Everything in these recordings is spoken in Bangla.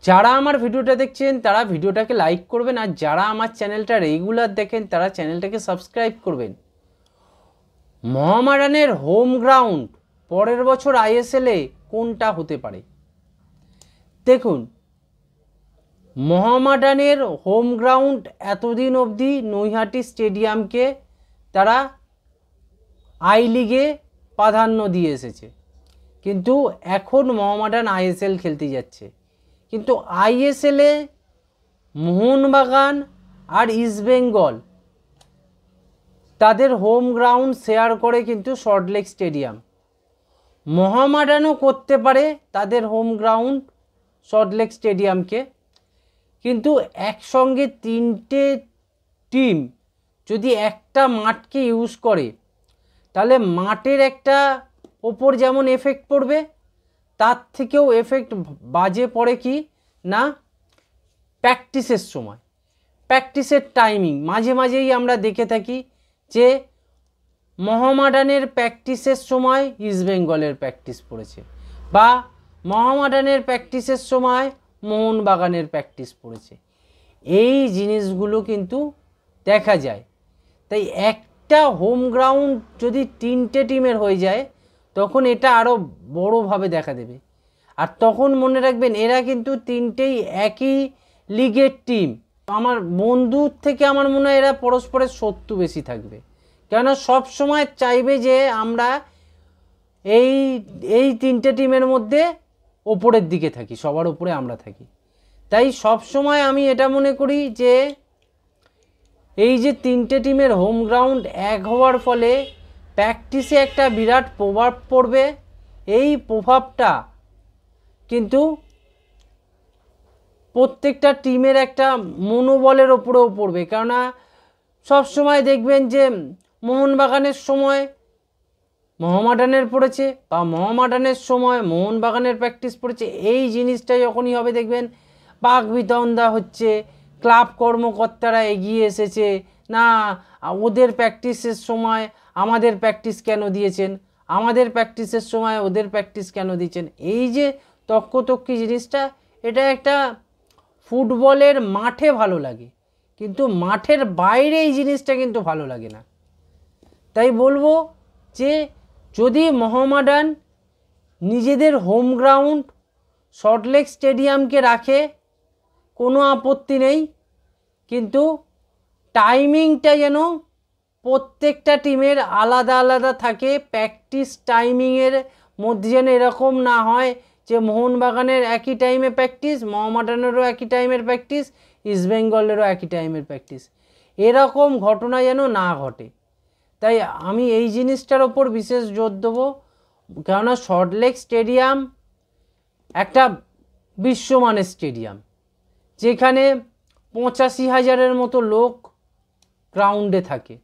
যারা আমার ভিডিওটা দেখছেন তারা ভিডিওটাকে লাইক করবেন, আর যারা আমার চ্যানেলটা রেগুলার দেখেন তারা চ্যানেলটাকে সাবস্ক্রাইব করবেন। মোহামেডানের হোম গ্রাউন্ড পরের বছর আইএসএলে কোনটা হতে পারে? দেখুন, মোহামেডানের হোম গ্রাউন্ড এতদিন অবধি নৈহাটি স্টেডিয়ামকে তারা আই লিগে প্রাধান্য দিয়ে এসেছে, কিন্তু এখন মোহামেডান আইএসএল খেলতে যাচ্ছে। কিন্তু আইএসএলে মোহনবাগান আর ইস্টবেঙ্গল তাদের হোম গ্রাউন্ড শেয়ার করে কিন্তু সল্টলেক স্টেডিয়াম। মোহামেডানও করতে পারে তাদের হোম গ্রাউন্ড সল্টলেক স্টেডিয়ামকে, কিন্তু একসঙ্গে তিনটে টিম যদি একটা মাঠকে ইউজ করে তাহলে মাঠের একটা ওপর যেমন এফেক্ট পড়বে, তার থেকেও এফেক্ট বাজে পড়ে কি না প্র্যাকটিসের সময়, প্র্যাকটিসের টাইমিং। মাঝে মাঝেই আমরা দেখে থাকি যে মোহামেডানের প্র্যাকটিসের সময় ইস্টবেঙ্গলের প্র্যাকটিস পড়েছে, বা মোহামেডানের প্র্যাকটিসের সময় মোহনবাগানের প্র্যাকটিস পড়েছে। এই জিনিসগুলো কিন্তু দেখা যায়। তাই একটা হোম গ্রাউন্ড যদি তিনটে টিমের হয়ে যায় তখন এটা আরও বড়োভাবে দেখা দেবে। আর তখন মনে রাখবেন এরা কিন্তু তিনটেই একই লিগের টিম। আমার বন্ধুর থেকে আমার মনে হয় এরা পরস্পরের শত্রু বেশি থাকবে, কেননা সব সময় চাইবে যে আমরা এই তিনটে টিমের মধ্যে ওপরের দিকে থাকি, সবার ওপরে আমরা থাকি। তাই সব সময় আমি এটা মনে করি যে এই যে তিনটে টিমের হোম গ্রাউন্ড এক হওয়ার ফলে প্র্যাকটিসে একটা বিরাট প্রভাব পড়বে। এই প্রভাবটা কিন্তু প্রত্যেকটা টিমের একটা মনোবলের ওপরেও পড়বে, কেননা সবসময় দেখবেন যে মোহনবাগানের সময় মোহামেডানের পড়েছে, বা মোহামেডানের সময় মোহনবাগানের প্র্যাকটিস পড়েছে। এই জিনিসটা যখনই হবে দেখবেন বাক বিতণ্ডা হচ্ছে, ক্লাব কর্মকর্তারা এগিয়ে এসেছে, না ওদের প্র্যাকটিসের সময় আমাদের প্র্যাকটিস কেন দিয়েছেন, আমাদের প্র্যাকটিসের সময় ওদের প্র্যাকটিস কেন দিয়েছেন। এই যে তর্কতর্কি জিনিসটা, এটা একটা ফুটবলের মাঠে ভালো লাগে, কিন্তু মাঠের বাইরে এই জিনিসটা কিন্তু ভালো লাগে না। তাই বলবো যে যদি মোহামেডান নিজেদের হোম গ্রাউন্ড সল্টলেক স্টেডিয়ামকে রাখে কোনো আপত্তি নেই, কিন্তু টাইমিংটা যেন প্রত্যেকটা টিমের আলাদা আলাদা থাকে। প্র্যাকটিস টাইমিংয়ের মধ্যে যেন এরকম না হয় যে মোহনবাগানের একই টাইমে প্র্যাকটিস, মোহামেডানেরও একই টাইমের প্র্যাকটিস, ইস্টবেঙ্গলেরও একই টাইমের প্র্যাকটিস, এরকম ঘটনা যেন না ঘটে। তাই আমি এই জিনিসটার ওপর বিশেষ জোর দেবো, কেননা সল্টলেক স্টেডিয়াম একটা বিশ্বমানের স্টেডিয়াম, যেখানে 85,000-এর মতো লোক গ্রাউন্ডে থাকে।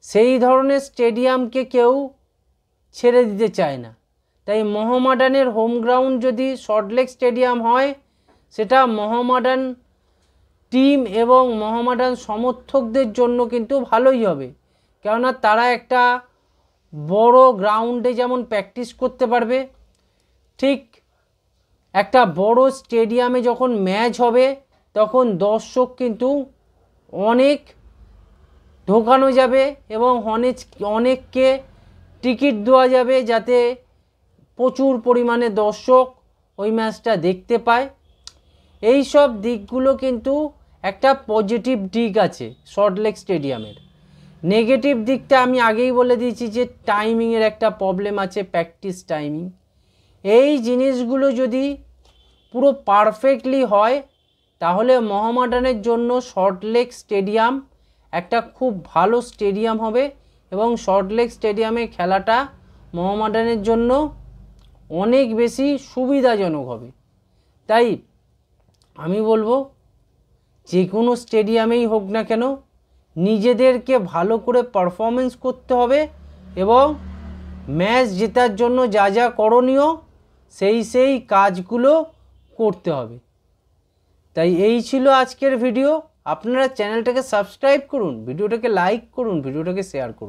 সেই ধরনের স্টেডিয়ামকে কেউ ছেড়ে দিতে চায় না। তাই মোহামেডানের হোম গ্রাউন্ড যদি সল্টলেক স্টেডিয়াম হয়, সেটা মোহামেডান টিম এবং মোহামেডান সমর্থকদের জন্য কিন্তু ভালোই হবে, কেননা তারা একটা বড় গ্রাউন্ডে যেমন প্র্যাকটিস করতে পারবে, ঠিক একটা বড় স্টেডিয়ামে যখন ম্যাচ হবে তখন দর্শক কিন্তু অনেক ঢোকানো যাবে এবং অনেককে টিকিট দেওয়া যাবে, যাতে প্রচুর পরিমাণে দর্শক ওই ম্যাচটা দেখতে পায়। এই সব দিকগুলো কিন্তু একটা পজিটিভ দিক আছে সল্টলেক স্টেডিয়ামের। নেগেটিভ দিকটা আমি আগেই বলে দিয়েছি যে টাইমিংয়ের একটা প্রবলেম আছে, প্র্যাকটিস টাইমিং। এই জিনিসগুলো যদি পুরো পারফেক্টলি হয় তাহলে মোহামেডানের জন্য সল্টলেক স্টেডিয়াম একটা খুব ভালো স্টেডিয়াম হবে, এবং সল্টলেক স্টেডিয়ামে খেলাটা মোহামেডানের জন্য অনেক বেশি সুবিধাজনক হবে। তাই আমি বলবো যে কোনো স্টেডিয়ামেই হোক না কেন নিজেদেরকে ভালো করে পারফরমেন্স করতে হবে, এবং ম্যাচ জেতার জন্য যা যা করণীয় সেই কাজগুলো করতে হবে। তাই এই ছিল আজকের ভিডিও। আপনারা চ্যানেলটাকে সাবস্ক্রাইব করুন, ভিডিওটাকে লাইক করুন, ভিডিওটাকে শেয়ার করুন।